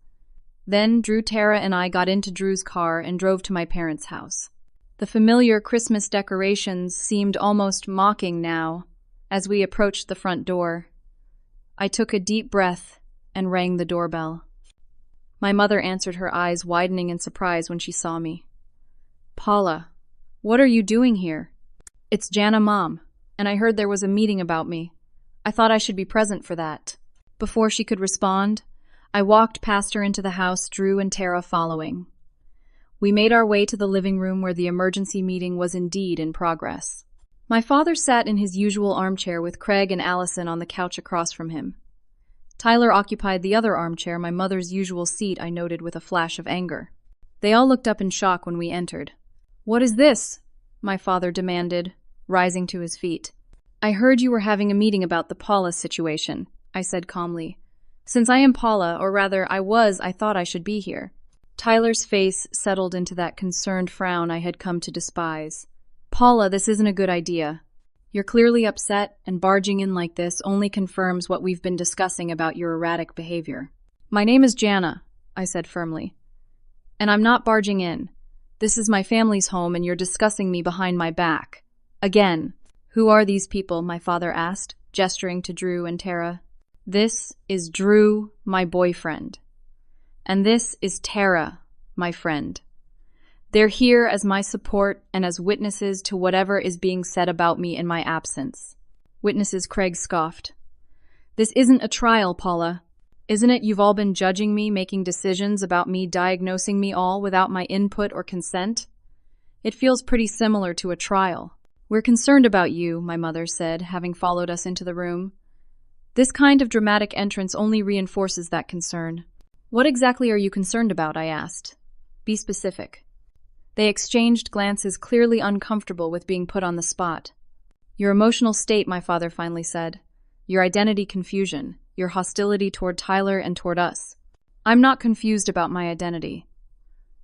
Speaker 1: Then Drew, Tara, and I got into Drew's car and drove to my parents' house. The familiar Christmas decorations seemed almost mocking now as we approached the front door. I took a deep breath and rang the doorbell. My mother answered, her eyes widening in surprise when she saw me. Paula, what are you doing here? It's Jana, Mom, and I heard there was a meeting about me. I thought I should be present for that. Before she could respond, I walked past her into the house, Drew and Tara following. We made our way to the living room where the emergency meeting was indeed in progress. My father sat in his usual armchair with Craig and Allison on the couch across from him. Tyler occupied the other armchair, my mother's usual seat, I noted with a flash of anger. They all looked up in shock when we entered. What is this? My father demanded, rising to his feet. I heard you were having a meeting about the Paula situation, I said calmly. Since I am Paula, or rather I thought I should be here. Tyler's face settled into that concerned frown I had come to despise. Paula, this isn't a good idea. You're clearly upset, and barging in like this only confirms what we've been discussing about your erratic behavior. My name is Jana, I said firmly. And I'm not barging in. This is my family's home, and you're discussing me behind my back. Again. Who are these people? My father asked, gesturing to Drew and Tara. This is Drew, my boyfriend. And this is Tara, my friend. They're here as my support and as witnesses to whatever is being said about me in my absence. Witnesses, Craig scoffed. This isn't a trial, Paula. Isn't it you've all been judging me, making decisions about me, diagnosing me all without my input or consent? It feels pretty similar to a trial. We're concerned about you, my mother said, having followed us into the room. This kind of dramatic entrance only reinforces that concern. What exactly are you concerned about? I asked. Be specific. They exchanged glances, clearly uncomfortable with being put on the spot. Your emotional state, my father finally said. Your identity confusion. Your hostility toward Tyler and toward us. I'm not confused about my identity.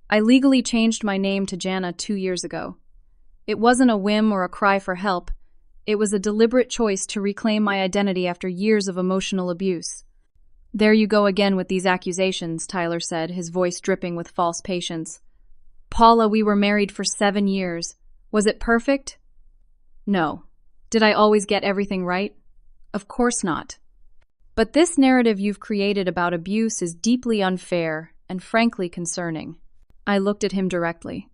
Speaker 1: I legally changed my name to Jana 2 years ago. It wasn't a whim or a cry for help. It was a deliberate choice to reclaim my identity after years of emotional abuse. There you go again with these accusations, Tyler said, his voice dripping with false patience. Paula, we were married for 7 years. Was it perfect? No. Did I always get everything right? Of course not. But this narrative you've created about abuse is deeply unfair and frankly concerning. I looked at him directly.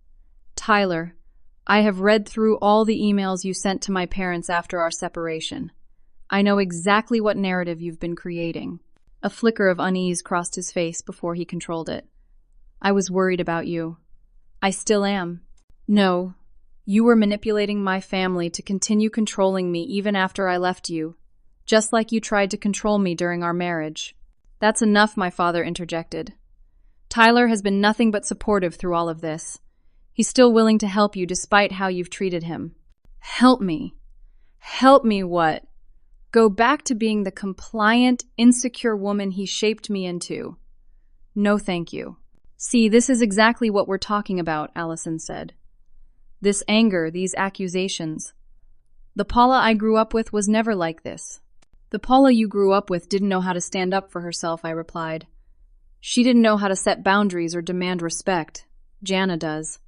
Speaker 1: Tyler, I have read through all the emails you sent to my parents after our separation. I know exactly what narrative you've been creating. A flicker of unease crossed his face before he controlled it. I was worried about you. I still am. No, you were manipulating my family to continue controlling me even after I left you, just like you tried to control me during our marriage. That's enough, my father interjected. Tyler has been nothing but supportive through all of this. He's still willing to help you despite how you've treated him. Help me. Help me what? Go back to being the compliant, insecure woman he shaped me into. No, thank you. See, this is exactly what we're talking about, Allison said. This anger, these accusations. The Paula I grew up with was never like this. The Paula you grew up with didn't know how to stand up for herself, I replied. She didn't know how to set boundaries or demand respect. Jana does.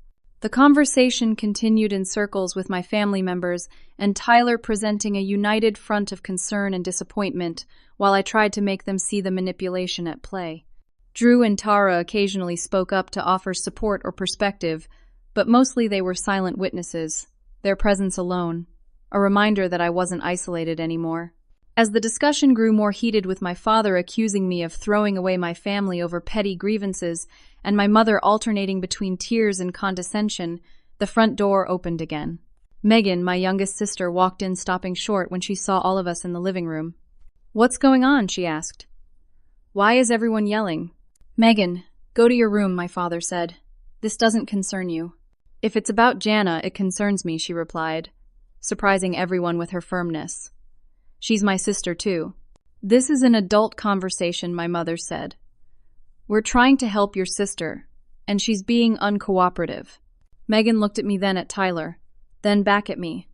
Speaker 1: The conversation continued in circles with my family members and Tyler presenting a united front of concern and disappointment while I tried to make them see the manipulation at play. Drew and Tara occasionally spoke up to offer support or perspective, but mostly they were silent witnesses, their presence alone, a reminder that I wasn't isolated anymore. As the discussion grew more heated with my father accusing me of throwing away my family over petty grievances and my mother alternating between tears and condescension, the front door opened again. Megan, my youngest sister, walked in stopping short when she saw all of us in the living room. "What's going on?" she asked. "Why is everyone yelling?" "Megan, go to your room," my father said. "This doesn't concern you." "If it's about Jana, it concerns me," she replied, surprising everyone with her firmness. "She's my sister, too." "This is an adult conversation," my mother said. "We're trying to help your sister, and she's being uncooperative." Megan looked at me, then at Tyler, then back at me.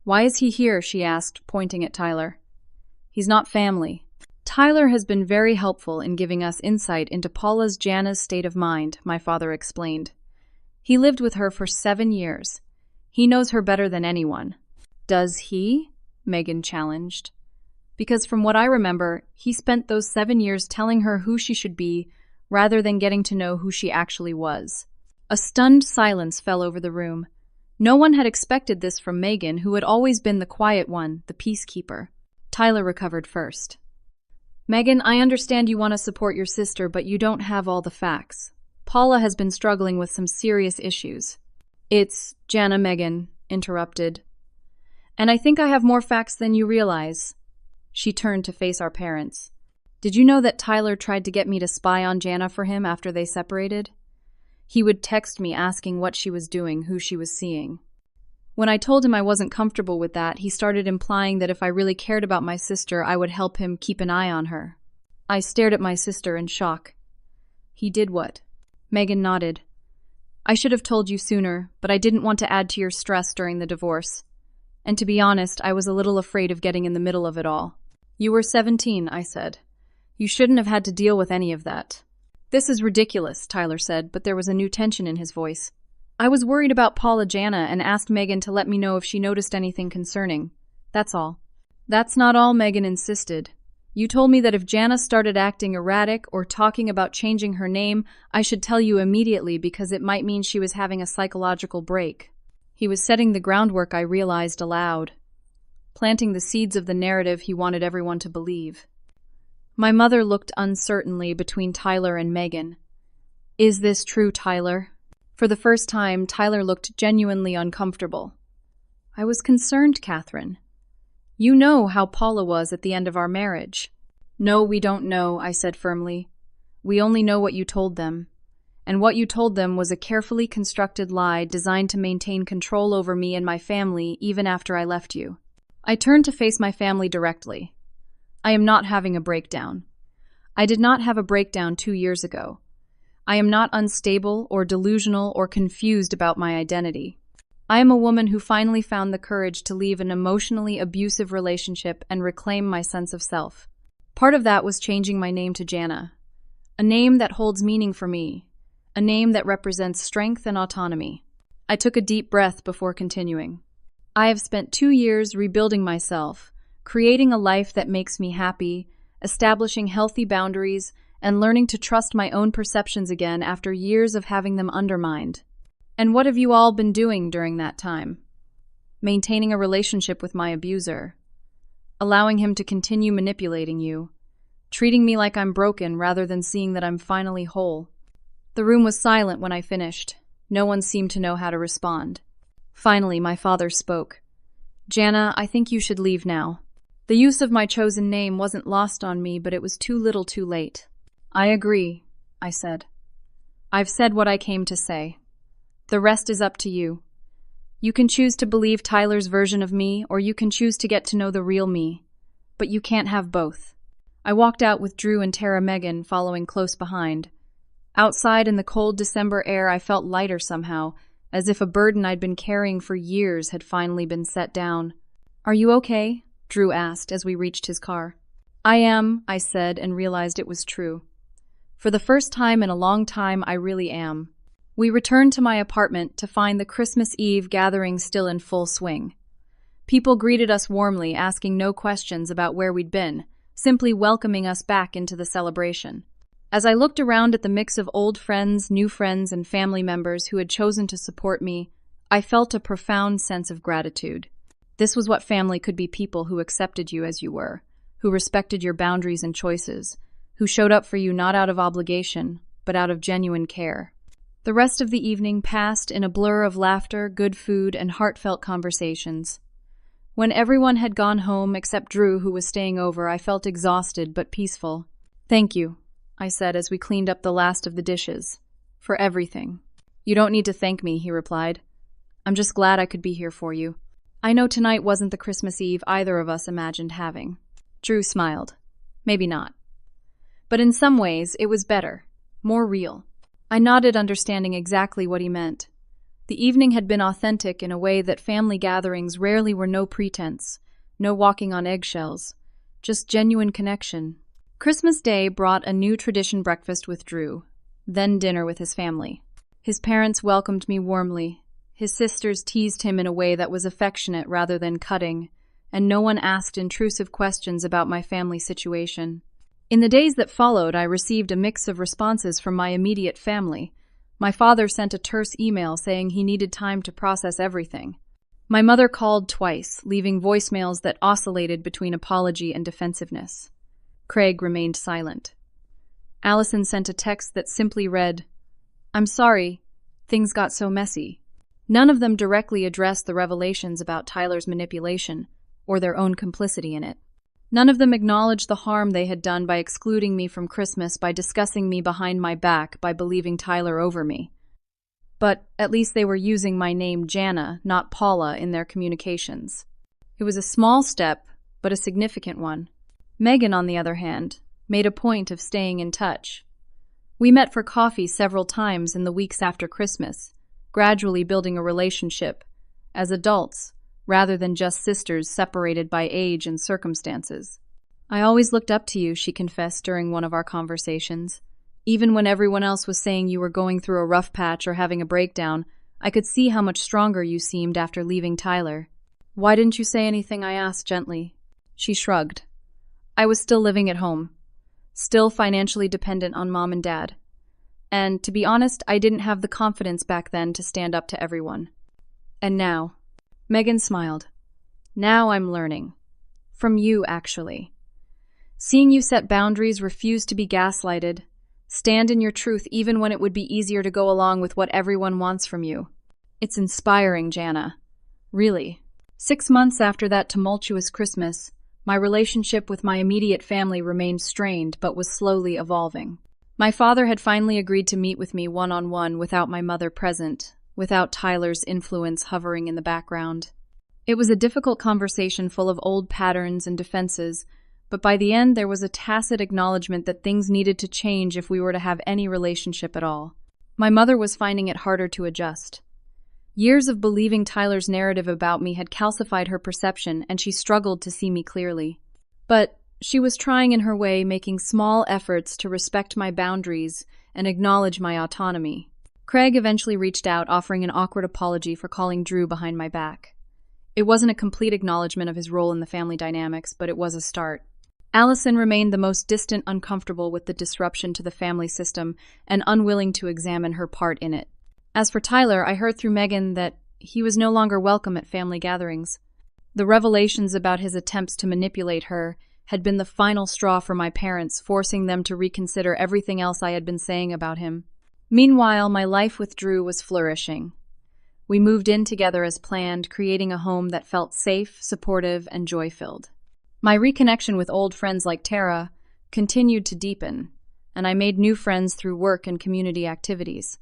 Speaker 1: "Why is he here?" she asked, pointing at Tyler. "He's not family." "Tyler has been very helpful in giving us insight into Paula's Jana's state of mind," my father explained. "He lived with her for 7 years. He knows her better than anyone." "Does he?" Megan challenged. "Because from what I remember, he spent those 7 years telling her who she should be rather than getting to know who she actually was." A stunned silence fell over the room. No one had expected this from Megan, who had always been the quiet one, the peacekeeper. Tyler recovered first. "Megan, I understand you want to support your sister, but you don't have all the facts. Paula has been struggling with some serious issues." "It's Jana," Megan interrupted. "And I think I have more facts than you realize." She turned to face our parents. "Did you know that Tyler tried to get me to spy on Jana for him after they separated? He would text me asking what she was doing, who she was seeing. When I told him I wasn't comfortable with that, he started implying that if I really cared about my sister, I would help him keep an eye on her." I stared at my sister in shock. "He did what?" Megan nodded. "I should have told you sooner, but I didn't want to add to your stress during the divorce. And to be honest, I was a little afraid of getting in the middle of it all." "You were 17, I said. "You shouldn't have had to deal with any of that." "This is ridiculous," Tyler said, but there was a new tension in his voice. "I was worried about Paula Jana and asked Megan to let me know if she noticed anything concerning. That's all." "That's not all," Megan insisted. "You told me that if Jana started acting erratic or talking about changing her name, I should tell you immediately because it might mean she was having a psychological break." He was setting the groundwork, I realized aloud, planting the seeds of the narrative he wanted everyone to believe. My mother looked uncertainly between Tyler and Megan. "Is this true, Tyler?" For the first time, Tyler looked genuinely uncomfortable. "I was concerned, Catherine. You know how Paula was at the end of our marriage." "No, we don't know," I said firmly. "We only know what you told them. And what you told them was a carefully constructed lie designed to maintain control over me and my family even after I left you." I turned to face my family directly. "I am not having a breakdown. I did not have a breakdown 2 years ago. I am not unstable or delusional or confused about my identity. I am a woman who finally found the courage to leave an emotionally abusive relationship and reclaim my sense of self. Part of that was changing my name to Jana, a name that holds meaning for me, a name that represents strength and autonomy." I took a deep breath before continuing. "I have spent 2 years rebuilding myself, creating a life that makes me happy, establishing healthy boundaries, and learning to trust my own perceptions again after years of having them undermined. And what have you all been doing during that time? Maintaining a relationship with my abuser, allowing him to continue manipulating you, treating me like I'm broken rather than seeing that I'm finally whole." The room was silent when I finished. No one seemed to know how to respond. Finally, my father spoke. "Jana, I think you should leave now." The use of my chosen name wasn't lost on me, but it was too little too late. "I agree," I said. "I've said what I came to say. The rest is up to you. You can choose to believe Tyler's version of me, or you can choose to get to know the real me. But you can't have both." I walked out with Drew and Tara Megan following close behind. Outside in the cold December air, I felt lighter somehow, as if a burden I'd been carrying for years had finally been set down. "Are you okay?" Drew asked as we reached his car. "I am," I said, and realized it was true. For the first time in a long time, I really am. We returned to my apartment to find the Christmas Eve gathering still in full swing. People greeted us warmly, asking no questions about where we'd been, simply welcoming us back into the celebration. As I looked around at the mix of old friends, new friends, and family members who had chosen to support me, I felt a profound sense of gratitude. This was what family could be: people who accepted you as you were, who respected your boundaries and choices, who showed up for you not out of obligation, but out of genuine care. The rest of the evening passed in a blur of laughter, good food, and heartfelt conversations. When everyone had gone home except Drew, who was staying over, I felt exhausted but peaceful. "Thank you," I said as we cleaned up the last of the dishes. "For everything." "You don't need to thank me," he replied. "I'm just glad I could be here for you. I know tonight wasn't the Christmas Eve either of us imagined having." Drew smiled. "Maybe not. But in some ways, it was better, more real." I nodded, understanding exactly what he meant. The evening had been authentic in a way that family gatherings rarely were. No pretense, no walking on eggshells, just genuine connection. Christmas Day brought a new tradition: breakfast with Drew, then dinner with his family. His parents welcomed me warmly. His sisters teased him in a way that was affectionate rather than cutting, and no one asked intrusive questions about my family situation. In the days that followed, I received a mix of responses from my immediate family. My father sent a terse email saying he needed time to process everything. My mother called twice, leaving voicemails that oscillated between apology and defensiveness. Craig remained silent. Allison sent a text that simply read, "I'm sorry, things got so messy." None of them directly addressed the revelations about Tyler's manipulation or their own complicity in it. None of them acknowledged the harm they had done by excluding me from Christmas, by discussing me behind my back, by believing Tyler over me. But at least they were using my name Jana, not Paula, in their communications. It was a small step, but a significant one. Megan, on the other hand, made a point of staying in touch. We met for coffee several times in the weeks after Christmas, gradually building a relationship, as adults, rather than just sisters separated by age and circumstances. "I always looked up to you," she confessed during one of our conversations. "Even when everyone else was saying you were going through a rough patch or having a breakdown, I could see how much stronger you seemed after leaving Tyler." "Why didn't you say anything?" I asked gently. She shrugged. "I was still living at home, still financially dependent on Mom and Dad. And to be honest, I didn't have the confidence back then to stand up to everyone. And now," Megan smiled, "now I'm learning. From you, actually. Seeing you set boundaries, refuse to be gaslighted, stand in your truth even when it would be easier to go along with what everyone wants from you. It's inspiring, Jana. Really." 6 months after that tumultuous Christmas, my relationship with my immediate family remained strained but was slowly evolving. My father had finally agreed to meet with me one-on-one without my mother present, without Tyler's influence hovering in the background. It was a difficult conversation full of old patterns and defenses, but by the end there was a tacit acknowledgement that things needed to change if we were to have any relationship at all. My mother was finding it harder to adjust. Years of believing Tyler's narrative about me had calcified her perception, and she struggled to see me clearly. But she was trying in her way, making small efforts to respect my boundaries and acknowledge my autonomy. Craig eventually reached out, offering an awkward apology for calling Drew behind my back. It wasn't a complete acknowledgement of his role in the family dynamics, but it was a start. Allison remained the most distant, uncomfortable with the disruption to the family system, and unwilling to examine her part in it. As for Tyler, I heard through Megan that he was no longer welcome at family gatherings. The revelations about his attempts to manipulate her had been the final straw for my parents, forcing them to reconsider everything else I had been saying about him. Meanwhile, my life with Drew was flourishing. We moved in together as planned, creating a home that felt safe, supportive, and joy-filled. My reconnection with old friends like Tara continued to deepen, and I made new friends through work and community activities.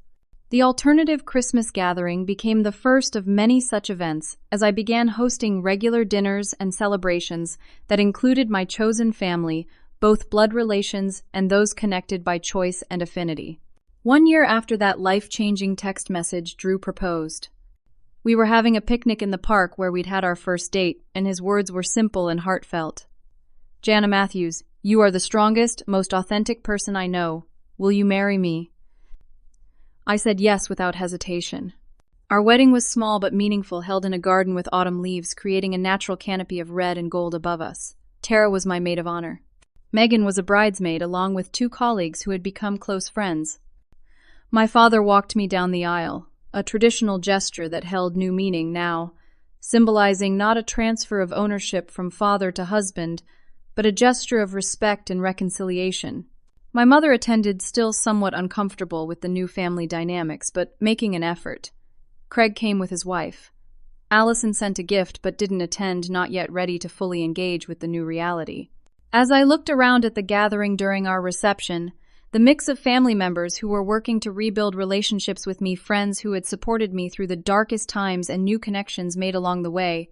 Speaker 1: The alternative Christmas gathering became the first of many such events as I began hosting regular dinners and celebrations that included my chosen family, both blood relations and those connected by choice and affinity. 1 year after that life-changing text message, Drew proposed. We were having a picnic in the park where we'd had our first date, and his words were simple and heartfelt. "Jana Matthews, you are the strongest, most authentic person I know. Will you marry me? I said yes without hesitation. Our wedding was small but meaningful, held in a garden with autumn leaves, creating a natural canopy of red and gold above us. Tara was my maid of honor. Megan was a bridesmaid, along with 2 colleagues who had become close friends. My father walked me down the aisle, a traditional gesture that held new meaning now, symbolizing not a transfer of ownership from father to husband, but a gesture of respect and reconciliation. My mother attended, still somewhat uncomfortable with the new family dynamics, but making an effort. Craig came with his wife. Allison sent a gift but didn't attend, not yet ready to fully engage with the new reality. As I looked around at the gathering during our reception, the mix of family members who were working to rebuild relationships with me, friends who had supported me through the darkest times, and new connections made along the way,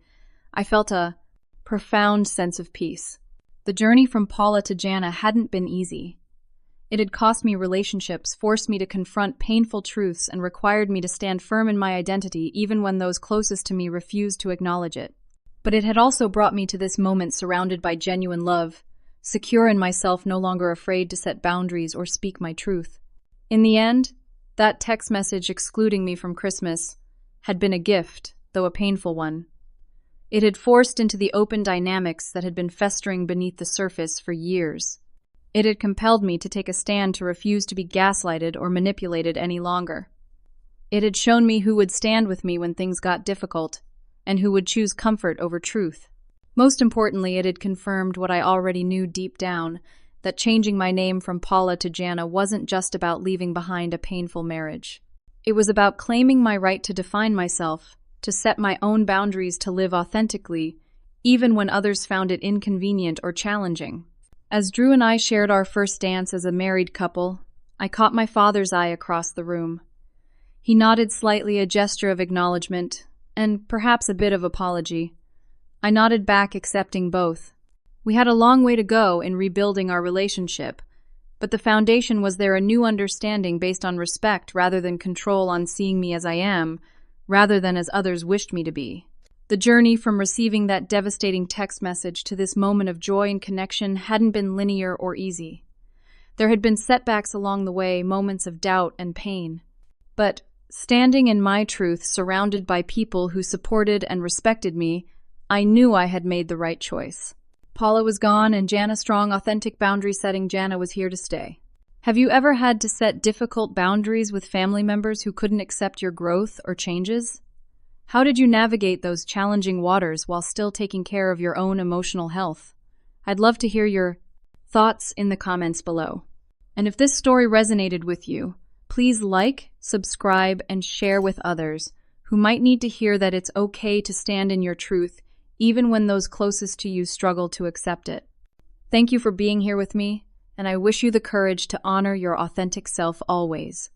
Speaker 1: I felt a profound sense of peace. The journey from Paula to Jana hadn't been easy. It had cost me relationships, forced me to confront painful truths, and required me to stand firm in my identity even when those closest to me refused to acknowledge it. But it had also brought me to this moment surrounded by genuine love, secure in myself, no longer afraid to set boundaries or speak my truth. In the end, that text message excluding me from Christmas had been a gift, though a painful one. It had forced into the open dynamics that had been festering beneath the surface for years. It had compelled me to take a stand to refuse to be gaslighted or manipulated any longer. It had shown me who would stand with me when things got difficult, and who would choose comfort over truth. Most importantly, it had confirmed what I already knew deep down, that changing my name from Paula to Jana wasn't just about leaving behind a painful marriage. It was about claiming my right to define myself, to set my own boundaries, to live authentically, even when others found it inconvenient or challenging. As Drew and I shared our first dance as a married couple, I caught my father's eye across the room. He nodded slightly, a gesture of acknowledgement, and perhaps a bit of apology. I nodded back, accepting both. We had a long way to go in rebuilding our relationship, but the foundation was there, a new understanding based on respect rather than control, on seeing me as I am, rather than as others wished me to be. The journey from receiving that devastating text message to this moment of joy and connection hadn't been linear or easy. There had been setbacks along the way, moments of doubt and pain. But standing in my truth, surrounded by people who supported and respected me, I knew I had made the right choice. Paula was gone, and Jana, strong, authentic boundary-setting Jana, was here to stay. Have you ever had to set difficult boundaries with family members who couldn't accept your growth or changes? How did you navigate those challenging waters while still taking care of your own emotional health? I'd love to hear your thoughts in the comments below. And if this story resonated with you, please like, subscribe, and share with others who might need to hear that it's okay to stand in your truth, even when those closest to you struggle to accept it. Thank you for being here with me, and I wish you the courage to honor your authentic self always.